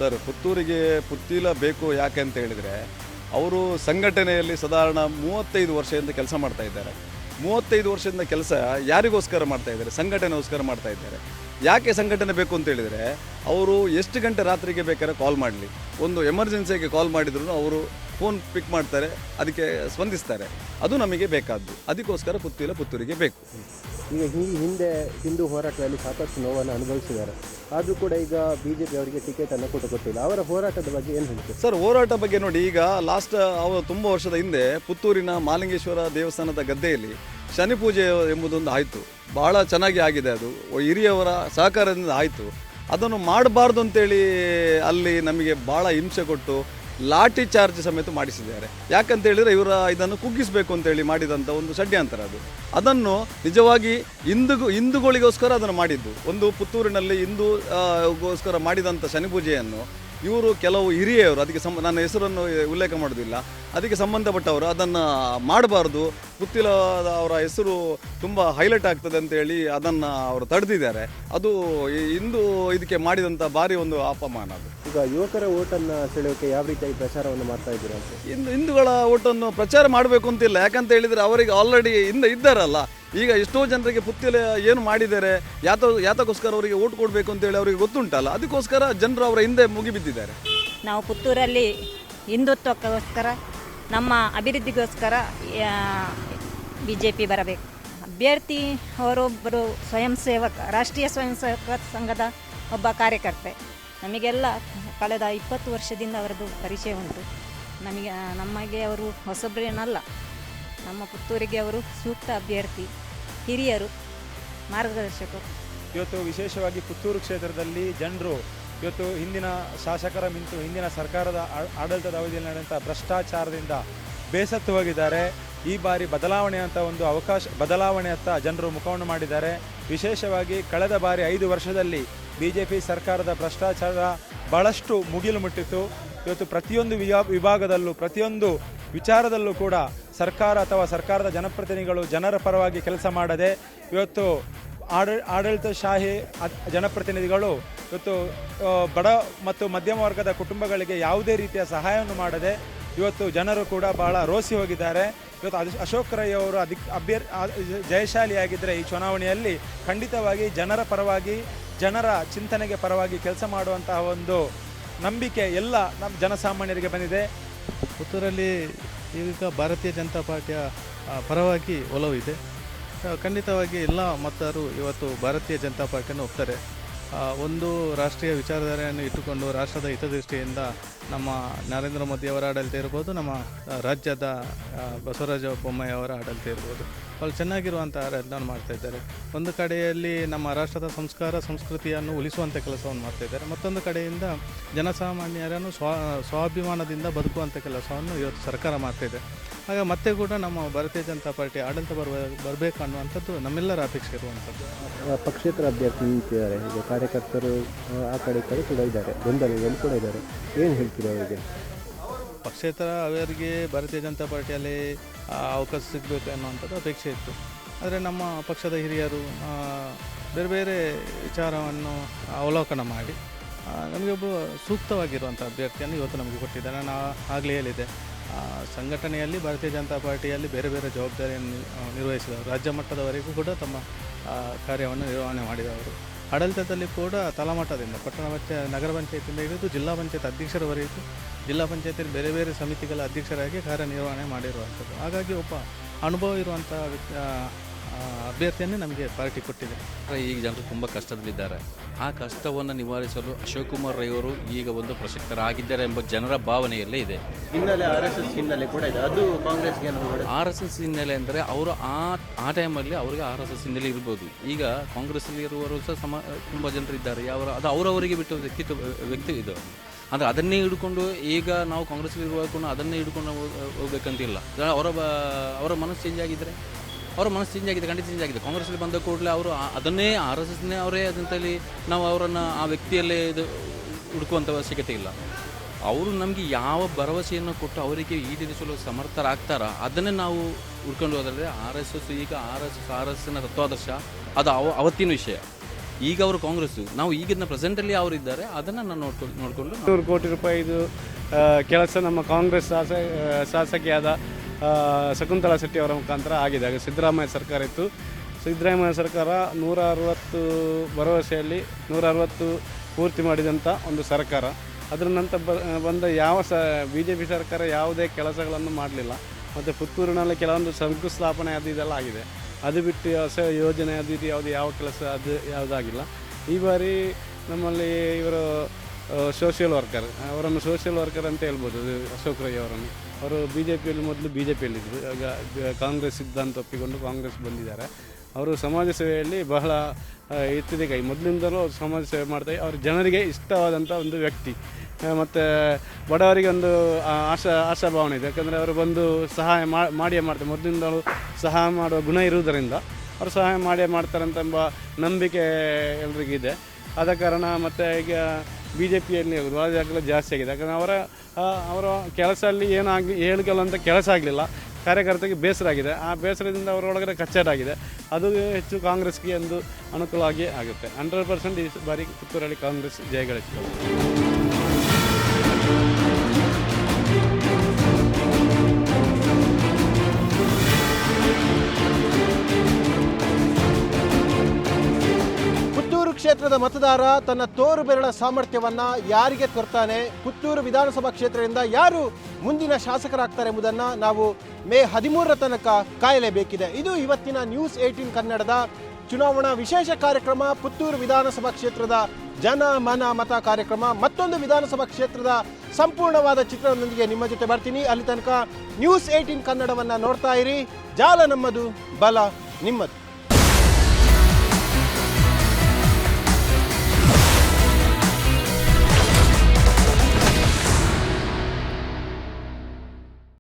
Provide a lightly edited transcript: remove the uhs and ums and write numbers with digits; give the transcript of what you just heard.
Sir, ಪುತ್ತೂರಿಗೆ Puthila ಬೇಕು ಯಾಕೆ ಅಂತ ಹೇಳಿದರೆ, ಅವರು ಸಂಘಟನೆಯಲ್ಲಿ ಸಾಧಾರಣ 35 ವರ್ಷದಿಂದ ಕೆಲಸ ಮಾಡ್ತಾ ಇದ್ದಾರೆ. 35 ವರ್ಷದಿಂದ ಕೆಲಸ ಯಾರಿಗೋಸ್ಕರ ಮಾಡ್ತಾ ಇದ್ದಾರೆ? ಸಂಘಟನೆಗೋಸ್ಕರ ಮಾಡ್ತಾ ಇದ್ದಾರೆ. ಯಾಕೆ ಸಂಘಟನೆ ಬೇಕು ಅಂತ ಹೇಳಿದರೆ, ಅವರು ಎಷ್ಟು ಗಂಟೆ ರಾತ್ರಿಗೆ ಬೇಕಾದ್ರೆ ಕಾಲ್ ಮಾಡಲಿ, ಒಂದು ಎಮರ್ಜೆನ್ಸಿಗೆ ಕಾಲ್ ಮಾಡಿದ್ರು ಅವರು ಫೋನ್ ಪಿಕ್ ಮಾಡ್ತಾರೆ, ಅದಕ್ಕೆ ಸ್ಪಂದಿಸ್ತಾರೆ. ಅದು ನಮಗೆ ಬೇಕಾದ್ದು. ಅದಕ್ಕೋಸ್ಕರ ಪುತ್ತೂರಿಗೆ ಬೇಕು. ಈಗ ಹಿಂದೆ ಹಿಂದೂ ಹೋರಾಟದಲ್ಲಿ ಸಾಕಷ್ಟು ನೋವನ್ನು ಅನುಭವಿಸಿದ್ದಾರೆ. ಆದರೂ ಕೂಡ ಈಗ BJP ಅವರಿಗೆ ಟಿಕೆಟನ್ನು ಕೊಟ್ಟಿಲ್ಲ. ಅವರ ಹೋರಾಟದ ಬಗ್ಗೆ ಏನು ಹೇಳ್ತೀವಿ ಸರ್? ಹೋರಾಟ ಬಗ್ಗೆ ನೋಡಿ, ಈಗ ಲಾಸ್ಟ್ ಅವರು ತುಂಬ ವರ್ಷದ ಹಿಂದೆ ಪುತ್ತೂರಿನ ಮಾಲಿಂಗೇಶ್ವರ ದೇವಸ್ಥಾನದ ಗದ್ದೆಯಲ್ಲಿ ಶನಿ ಪೂಜೆ ಎಂಬುದೊಂದು ಆಯಿತು. ಭಾಳ ಚೆನ್ನಾಗಿ ಆಗಿದೆ. ಅದು ಹಿರಿಯವರ ಸಹಕಾರದಿಂದ ಆಯಿತು. ಅದನ್ನು ಮಾಡಬಾರ್ದು ಅಂತೇಳಿ ಅಲ್ಲಿ ನಮಗೆ ಭಾಳ ಹಿಂಸೆ ಕೊಟ್ಟು ಲಾಠಿ ಚಾರ್ಜ್ ಸಮೇತ ಮಾಡಿಸಿದ್ದಾರೆ. ಯಾಕಂತ ಹೇಳಿದರೆ ಇದನ್ನು ಕುಗ್ಗಿಸಬೇಕು ಅಂತೇಳಿ ಮಾಡಿದಂಥ ಒಂದು ಷಡ್ಯಂತರ ಅದು. ಅದನ್ನು ನಿಜವಾಗಿ ಹಿಂದೂಗಳಿಗೋಸ್ಕರ ಅದನ್ನು ಮಾಡಿದ್ದು. ಒಂದು ಪುತ್ತೂರಿನಲ್ಲಿ ಹಿಂದೂಗೋಸ್ಕರ ಮಾಡಿದಂಥ ಶನಿ ಪೂಜೆಯನ್ನು ಇವರು ಕೆಲವು ಹಿರಿಯವರು, ಅದಕ್ಕೆ ನನ್ನ ಹೆಸರನ್ನು ಉಲ್ಲೇಖ ಮಾಡೋದಿಲ್ಲ, ಅದಕ್ಕೆ ಸಂಬಂಧಪಟ್ಟವರು ಅದನ್ನು ಮಾಡಬಾರ್ದು, ಪುತ್ತಿಲ ಅವರ ಹೆಸರು ತುಂಬ ಹೈಲೈಟ್ ಆಗ್ತದೆ ಅಂತೇಳಿ ಅದನ್ನು ಅವರು ತಡೆದಿದ್ದಾರೆ. ಅದು ಇದಕ್ಕೆ ಮಾಡಿದಂಥ ಭಾರಿ ಒಂದು ಅಪಮಾನ ಅದು. ಈಗ ಯುವಕರ ಓಟನ್ನು ಸೆಳೆಯೋಕೆ ಯಾವ ರೀತಿಯಾಗಿ ಪ್ರಚಾರವನ್ನು ಮಾಡ್ತಾ ಇದ್ದೀರಾ ಅಂತ? ಹಿಂದೂಗಳ ಓಟನ್ನು ಪ್ರಚಾರ ಮಾಡಬೇಕು ಅಂತಿಲ್ಲ. ಯಾಕಂತ ಹೇಳಿದರೆ ಅವರಿಗೆ ಆಲ್ರೆಡಿ ಇದ್ದಾರಲ್ಲ. ಈಗ ಎಷ್ಟೋ ಜನರಿಗೆ ಪುತ್ತಿಲ ಏನು ಮಾಡಿದ್ದಾರೆ, ಯಾತಕ್ಕೋಸ್ಕರ ಅವರಿಗೆ ಓಟ್ ಕೊಡಬೇಕು ಅಂತೇಳಿ ಅವರಿಗೆ ಗೊತ್ತುಂಟಲ್ಲ. ಅದಕ್ಕೋಸ್ಕರ ಜನರು ಅವರ ಹಿಂದೆ ಮುಗಿಬಿದ್ದಿದ್ದಾರೆ. ನಾವು ಪುತ್ತೂರಲ್ಲಿ ಹಿಂದುತ್ವಕ್ಕೋಸ್ಕರ, ನಮ್ಮ ಅಭಿವೃದ್ಧಿಗೋಸ್ಕರ BJP ಬರಬೇಕು. ಅಭ್ಯರ್ಥಿ ಅವರೊಬ್ಬರು ಸ್ವಯಂ ಸೇವಕ, ರಾಷ್ಟ್ರೀಯ ಸ್ವಯಂ ಸೇವಕ ಸಂಘದ ಒಬ್ಬ ಕಾರ್ಯಕರ್ತೆ. ನಮಗೆಲ್ಲ ಕಳೆದ 20 ವರ್ಷದಿಂದ ಅವರದ್ದು ಪರಿಚಯ ಉಂಟು. ನಮಗೆ ಅವರು ಹೊಸಬ್ರೇನಲ್ಲ. ನಮ್ಮ ಪುತ್ತೂರಿಗೆ ಅವರು ಸೂಕ್ತ ಅಭ್ಯರ್ಥಿ, ಹಿರಿಯರು, ಮಾರ್ಗದರ್ಶಕರು. ಇವತ್ತು ವಿಶೇಷವಾಗಿ ಪುತ್ತೂರು ಕ್ಷೇತ್ರದಲ್ಲಿ ಜನರು ಇವತ್ತು ಹಿಂದಿನ ಶಾಸಕರ ಮಿಂಚು ಹಿಂದಿನ ಸರ್ಕಾರದ ಆಡಳಿತದ ಅವಧಿಯಲ್ಲಿ ನಡೆದಂಥ ಭ್ರಷ್ಟಾಚಾರದಿಂದ ಬೇಸತ್ತು ಹೋಗಿದ್ದಾರೆ. ಈ ಬಾರಿ ಬದಲಾವಣೆಯತ್ತ ಜನರು ಮುಖವನ್ನು ಮಾಡಿದ್ದಾರೆ. ವಿಶೇಷವಾಗಿ ಕಳೆದ ಬಾರಿ 5 ವರ್ಷದಲ್ಲಿ BJP ಸರ್ಕಾರದ ಭ್ರಷ್ಟಾಚಾರ ಬಹಳಷ್ಟು ಮುಗಿಲು ಮುಟ್ಟಿತ್ತು. ಇವತ್ತು ಪ್ರತಿಯೊಂದು ವಿಭಾಗದಲ್ಲೂ ಪ್ರತಿಯೊಂದು ವಿಚಾರದಲ್ಲೂ ಕೂಡ ಸರ್ಕಾರ ಅಥವಾ ಸರ್ಕಾರದ ಜನಪ್ರತಿನಿಧಿಗಳು ಜನರ ಪರವಾಗಿ ಕೆಲಸ ಮಾಡದೆ, ಇವತ್ತು ಆಡಳಿತಶಾಹಿ ಜನಪ್ರತಿನಿಧಿಗಳು ಇವತ್ತು ಬಡ ಮತ್ತು ಮಧ್ಯಮ ವರ್ಗದ ಕುಟುಂಬಗಳಿಗೆ ಯಾವುದೇ ರೀತಿಯ ಸಹಾಯವನ್ನು ಮಾಡದೆ ಇವತ್ತು ಜನರು ಕೂಡ ಬಹಳ ರೋಸಿ ಹೋಗಿದ್ದಾರೆ. ಇವತ್ತು ಅಶೋಕ್ ರೈ ಅವರು ಜಯಶಾಲಿಯಾಗಿದ್ದರೆ ಈ ಚುನಾವಣೆಯಲ್ಲಿ ಖಂಡಿತವಾಗಿ ಜನರ ಪರವಾಗಿ, ಜನರ ಚಿಂತನೆಗೆ ಪರವಾಗಿ ಕೆಲಸ ಮಾಡುವಂತಹ ಒಂದು ನಂಬಿಕೆ ಎಲ್ಲ ನಮ್ಮ ಜನಸಾಮಾನ್ಯರಿಗೆ ಬಂದಿದೆ. ಪುತ್ತೂರಲ್ಲಿ ಈಗ ಭಾರತೀಯ ಜನತಾ ಪಾರ್ಟಿಯ ಪರವಾಗಿ ಒಲವಿದೆ. ಖಂಡಿತವಾಗಿ ಎಲ್ಲ ಮತದಾರರು ಇವತ್ತು ಭಾರತೀಯ ಜನತಾ ಪಾರ್ಟಿಯನ್ನು ಹೋಗ್ತಾರೆ. ಒಂದು ರಾಷ್ಟ್ರೀಯ ವಿಚಾರಧಾರೆಯನ್ನು ಇಟ್ಟುಕೊಂಡು ರಾಷ್ಟ್ರದ ಹಿತದೃಷ್ಟಿಯಿಂದ ನಮ್ಮ ನರೇಂದ್ರ ಮೋದಿಯವರ ಆಡಳಿತ ಇರ್ಬೋದು, ನಮ್ಮ ರಾಜ್ಯದ ಬಸವರಾಜ ಬೊಮ್ಮಾಯಿ ಅವರ ಆಡಳಿತ ಇರ್ಬೋದು, వాళ్ళు ಚೆನ್ನಾಗಿರುವಂಥ ಆಡಳಿತವನ್ನು ಮಾಡ್ತಾಯಿದ್ದಾರೆ. ಒಂದು ಕಡೆಯಲ್ಲಿ ನಮ್ಮ ರಾಷ್ಟ್ರದ ಸಂಸ್ಕೃತಿಯನ್ನು ಉಳಿಸುವಂಥ ಕೆಲಸವನ್ನು ಮಾಡ್ತಾಯಿದ್ದಾರೆ. ಮತ್ತೊಂದು ಕಡೆಯಿಂದ ಜನಸಾಮಾನ್ಯರನ್ನು ಸ್ವಾಭಿಮಾನದಿಂದ ಬದುಕುವಂಥ ಕೆಲಸವನ್ನು ಇವತ್ತು ಸರ್ಕಾರ ಮಾಡ್ತಾಯಿದೆ. ಆಗ ಮತ್ತೆ ಕೂಡ ನಮ್ಮ ಭಾರತೀಯ ಜನತಾ ಪಾರ್ಟಿ ಆಡಳಿತ ಬರಬೇಕು ಅನ್ನುವಂಥದ್ದು ನಮ್ಮೆಲ್ಲರ ಅಪೇಕ್ಷೆ ಇರುವಂಥದ್ದು. ಪಕ್ಷೇತರ ಅಭ್ಯರ್ಥಿ ನಿಂತಿದ್ದಾರೆ. ಈಗ ಕಾರ್ಯಕರ್ತರು ಆ ಕಡೆ ಕೂಡ ಇದ್ದಾರೆ, ಗೊಂದಲದಲ್ಲಿ ಕೂಡ ಇದ್ದಾರೆ. ಏನು ಹೇಳ್ತೀರಿ ಅವರಿಗೆ? ಪಕ್ಷೇತರ ಅವರಿಗೆ ಭಾರತೀಯ ಜನತಾ ಪಾರ್ಟಿಯಲ್ಲಿ ಅವಕಾಶ ಸಿಗಬೇಕು ಅನ್ನುವಂಥದ್ದು ಅಪೇಕ್ಷೆ ಇತ್ತು. ಆದರೆ ನಮ್ಮ ಪಕ್ಷದ ಹಿರಿಯರು ಬೇರೆ ಬೇರೆ ವಿಚಾರವನ್ನು ಅವಲೋಕನ ಮಾಡಿ ನಮಗೆ ಒಬ್ಬ ಸೂಕ್ತವಾಗಿರುವಂಥ ಅಭ್ಯರ್ಥಿಯನ್ನು ಇವತ್ತು ನಮಗೆ ಕೊಟ್ಟಿದ್ದಾರೆ. ನಾನು ಆಗಲೇ ಹೇಳಿದೆ, ಸಂಘಟನೆಯಲ್ಲಿ ಭಾರತೀಯ ಜನತಾ ಪಾರ್ಟಿಯಲ್ಲಿ ಬೇರೆ ಬೇರೆ ಜವಾಬ್ದಾರಿಯನ್ನು ನಿರ್ವಹಿಸಿದವರು, ರಾಜ್ಯ ಮಟ್ಟದವರೆಗೂ ಕೂಡ ತಮ್ಮ ಕಾರ್ಯವನ್ನು ನಿರ್ವಹಣೆ ಮಾಡಿದವರು. ಆಡಳಿತದಲ್ಲಿ ಕೂಡ ತಳಮಟ್ಟದಿಂದ ನಗರ ಪಂಚಾಯತಿಯಿಂದ ಹಿಡಿದು ಜಿಲ್ಲಾ ಪಂಚಾಯತ್ ಅಧ್ಯಕ್ಷರವರೆಗೂ, ಜಿಲ್ಲಾ ಪಂಚಾಯತಿಯಲ್ಲಿ ಬೇರೆ ಬೇರೆ ಸಮಿತಿಗಳ ಅಧ್ಯಕ್ಷರಾಗಿ ಕಾರ್ಯನಿರ್ವಹಣೆ ಮಾಡಿರುವಂಥದ್ದು. ಹಾಗಾಗಿ ಒಬ್ಬ ಅನುಭವ ಇರುವಂಥ ಅಭ್ಯರ್ಥಿಯನ್ನೇ ನಮಗೆ ಪಾರ್ಟಿ ಕೊಟ್ಟಿದೆ. ಈಗ ಜನರು ತುಂಬ ಕಷ್ಟದಲ್ಲಿದ್ದಾರೆ. ಆ ಕಷ್ಟವನ್ನು ನಿವಾರಿಸಲು ಅಶೋಕ್ ಕುಮಾರ್ ರೈ ಅವರು ಈಗ ಒಂದು ಪ್ರಸಕ್ತರಾಗಿದ್ದಾರೆ ಎಂಬ ಜನರ ಭಾವನೆಯಲ್ಲೇ ಇದೆ. ಹಿನ್ನೆಲೆ RSS ಹಿನ್ನೆಲೆ ಕೂಡ ಇದೆ. ಅದು ಕಾಂಗ್ರೆಸ್ಗೆ RSS ಹಿನ್ನೆಲೆ ಅಂದರೆ ಅವರು ಆ ಟೈಮಲ್ಲಿ ಅವರಿಗೆ RSS ಹಿನ್ನೆಲೆ ಇರ್ಬೋದು. ಈಗ ಕಾಂಗ್ರೆಸ್ಸಲ್ಲಿ ಇರುವವರು ಸಹ ತುಂಬ ಜನರಿದ್ದಾರೆ. ಅದು ಅವರವರಿಗೆ ಬಿಟ್ಟು ವ್ಯಕ್ತಿ ಇದು. ಅಂದರೆ ಅದನ್ನೇ ಹಿಡ್ಕೊಂಡು ಈಗ ನಾವು ಕಾಂಗ್ರೆಸ್ಸಲ್ಲಿ ಇರುವಾಗ ಅದನ್ನೇ ಹಿಡ್ಕೊಂಡು ಹೋಗ್ಬೇಕಂತಿಲ್ಲ. ಅವರ ಮನಸ್ಸು ಚೇಂಜ್ ಆಗಿದ್ದರೆ ಖಂಡಿತ ಚೇಂಜ್ ಆಗಿದೆ. ಕಾಂಗ್ರೆಸ್ಸಲ್ಲಿ ಬಂದ ಕೂಡಲೇ ಅವರು ಅದನ್ನೇ RSSನೇ ಅವರೇ ಅದಂತಲ್ಲಿ ನಾವು ಅವರನ್ನು ಆ ವ್ಯಕ್ತಿಯಲ್ಲೇ ಇದು ಹುಡುಕುವಂಥ ಅವಶ್ಯಕತೆ ಇಲ್ಲ. ಅವರು ನಮಗೆ ಯಾವ ಭರವಸೆಯನ್ನು ಕೊಟ್ಟು ಅವರಿಗೆ ಈಡೇರಿಸಲು ಸಮರ್ಥರಾಗ್ತಾರ ಅದನ್ನೇ ನಾವು ಹುಡ್ಕೊಂಡು ಹೋದರೆ RSS ಈಗ RSSನ ತತ್ವಾದರ್ಶ ಅದು ಅವತ್ತಿನ ವಿಷಯ. ಈಗ ಅವರು ಕಾಂಗ್ರೆಸ್ಸು, ನಾವು ಈಗಿನ ಪ್ರೆಸೆಂಟಲ್ಲಿ ಅವರಿದ್ದಾರೆ ಅದನ್ನು ನಾನು ನೋಡಿಕೊಂಡು 100 ಕೋಟಿ ರೂಪಾಯಿದು ಕೆಲಸ ನಮ್ಮ ಕಾಂಗ್ರೆಸ್ ಶಾಸಕಿಯಾದ ಶಕುಂತಲಾ ಶೆಟ್ಟಿ ಅವರ ಮುಖಾಂತರ ಆಗಿದೆ. ಆಗ ಸಿದ್ದರಾಮಯ್ಯ ಸರ್ಕಾರ ಇತ್ತು. ಸಿದ್ದರಾಮಯ್ಯ ಸರ್ಕಾರ 160 ಭರವಸೆಯಲ್ಲಿ 160 ಪೂರ್ತಿ ಮಾಡಿದಂಥ ಒಂದು ಸರ್ಕಾರ. ಅದರ ನಂತರ ಬಂದ ಯಾವ BJP ಸರ್ಕಾರ ಯಾವುದೇ ಕೆಲಸಗಳನ್ನು ಮಾಡಲಿಲ್ಲ. ಮತ್ತು ಪುತ್ತೂರಿನಲ್ಲಿ ಕೆಲವೊಂದು ಶಂಕುಸ್ಥಾಪನೆ ಅದು ಇದೆಲ್ಲ ಆಗಿದೆ. ಅದು ಬಿಟ್ಟು ಹೊಸ ಯೋಜನೆ ಅದು ಇದು ಯಾವ ಕೆಲಸ ಅದು ಯಾವುದಾಗಿಲ್ಲ. ಈ ಬಾರಿ ನಮ್ಮಲ್ಲಿ ಇವರು ಸೋಷಿಯಲ್ ವರ್ಕರ್, ಅವರನ್ನು ಸೋಷಿಯಲ್ ವರ್ಕರ್ ಅಂತ ಹೇಳ್ಬೋದು, ಅಶೋಕ್ ರೈ ಅವರನ್ನು. ಅವರು BJPಯಲ್ಲಿ ಮೊದಲು BJPಯಲ್ಲಿದ್ದರು, ಈಗ ಕಾಂಗ್ರೆಸ್ ಸಿದ್ಧಾಂತ ಒಪ್ಪಿಕೊಂಡು ಕಾಂಗ್ರೆಸ್ ಬಂದಿದ್ದಾರೆ. ಅವರು ಸಮಾಜ ಸೇವೆಯಲ್ಲಿ ಬಹಳ ಎತ್ತಿದ ಕೈ, ಮೊದಲಿಂದಲೂ ಸಮಾಜ ಸೇವೆ ಮಾಡ್ತಾರೆ. ಅವರು ಜನರಿಗೆ ಇಷ್ಟವಾದಂಥ ಒಂದು ವ್ಯಕ್ತಿ. ಮತ್ತು ಬಡವರಿಗೆ ಒಂದು ಆಶಾಭಾವನೆ ಇದೆ, ಯಾಕಂದರೆ ಅವರು ಬಂದು ಸಹಾಯ ಮಾಡಿಯೇ ಮಾಡ್ತಾರೆ. ಮೊದಲಿಂದಲೂ ಸಹಾಯ ಮಾಡುವ ಗುಣ ಇರುವುದರಿಂದ ಅವರು ಸಹಾಯ ಮಾಡಿಯೇ ಮಾಡ್ತಾರಂತೆಂಬ ನಂಬಿಕೆ ಎಲ್ರಿಗಿದೆ. ಆದ ಕಾರಣ ಮತ್ತು ಈಗ BJPಯಲ್ಲಿ ರಾಜಕೀಯ ಜಾಸ್ತಿ ಆಗಿದೆ. ಯಾಕಂದರೆ ಅವರ ಕೆಲಸ ಅಲ್ಲಿ ಹೇಳಲು ಕೆಲಸ ಆಗಲಿಲ್ಲ, ಕಾರ್ಯಕರ್ತರಿಗೆ ಬೇಸರ ಆಗಿದೆ. ಆ ಬೇಸರದಿಂದ ಅವರೊಳಗಡೆ ಕಚ್ಚಾಟ ಆಗಿದೆ. ಅದು ಹೆಚ್ಚು ಕಾಂಗ್ರೆಸ್ಗೆ ಒಂದು ಅನುಕೂಲವಾಗಿ ಆಗುತ್ತೆ. 100% ಈ ಬಾರಿ ಪುತ್ತೂರಲ್ಲಿ ಕಾಂಗ್ರೆಸ್ ಜಯಗಳಿಸ್ತದೆ. ಪುತ್ತೂರು ಕ್ಷೇತ್ರದ ಮತದಾರ ತನ್ನ ತೋರು ಬೆರಳ ಸಾಮರ್ಥ್ಯವನ್ನು ಯಾರಿಗೆ ತೋರ್ತಾನೆ, ಪುತ್ತೂರು ವಿಧಾನಸಭಾ ಕ್ಷೇತ್ರದಿಂದ ಯಾರು ಮುಂದಿನ ಶಾಸಕರಾಗ್ತಾರೆ ಎಂಬುದನ್ನು ನಾವು ಮೇ 13ರ ತನಕ ಕಾಯಲೇಬೇಕಿದೆ. ಇದು ಇವತ್ತಿನ ನ್ಯೂಸ್ 18 ಕನ್ನಡದ ಚುನಾವಣಾ ವಿಶೇಷ ಕಾರ್ಯಕ್ರಮ, ಪುತ್ತೂರು ವಿಧಾನಸಭಾ ಕ್ಷೇತ್ರದ ಜನ ಮನ ಮತ ಕಾರ್ಯಕ್ರಮ. ಮತ್ತೊಂದು ವಿಧಾನಸಭಾ ಕ್ಷೇತ್ರದ ಸಂಪೂರ್ಣವಾದ ಚಿತ್ರಣದೊಂದಿಗೆ ನಿಮ್ಮ ಜೊತೆ ಬರ್ತೀನಿ. ಅಲ್ಲಿ ತನಕ ನ್ಯೂಸ್ 18 ಕನ್ನಡವನ್ನು ನೋಡ್ತಾ ಇರಿ. ಜಾಲ ನಮ್ಮದು, ಬಲ ನಿಮ್ಮದು.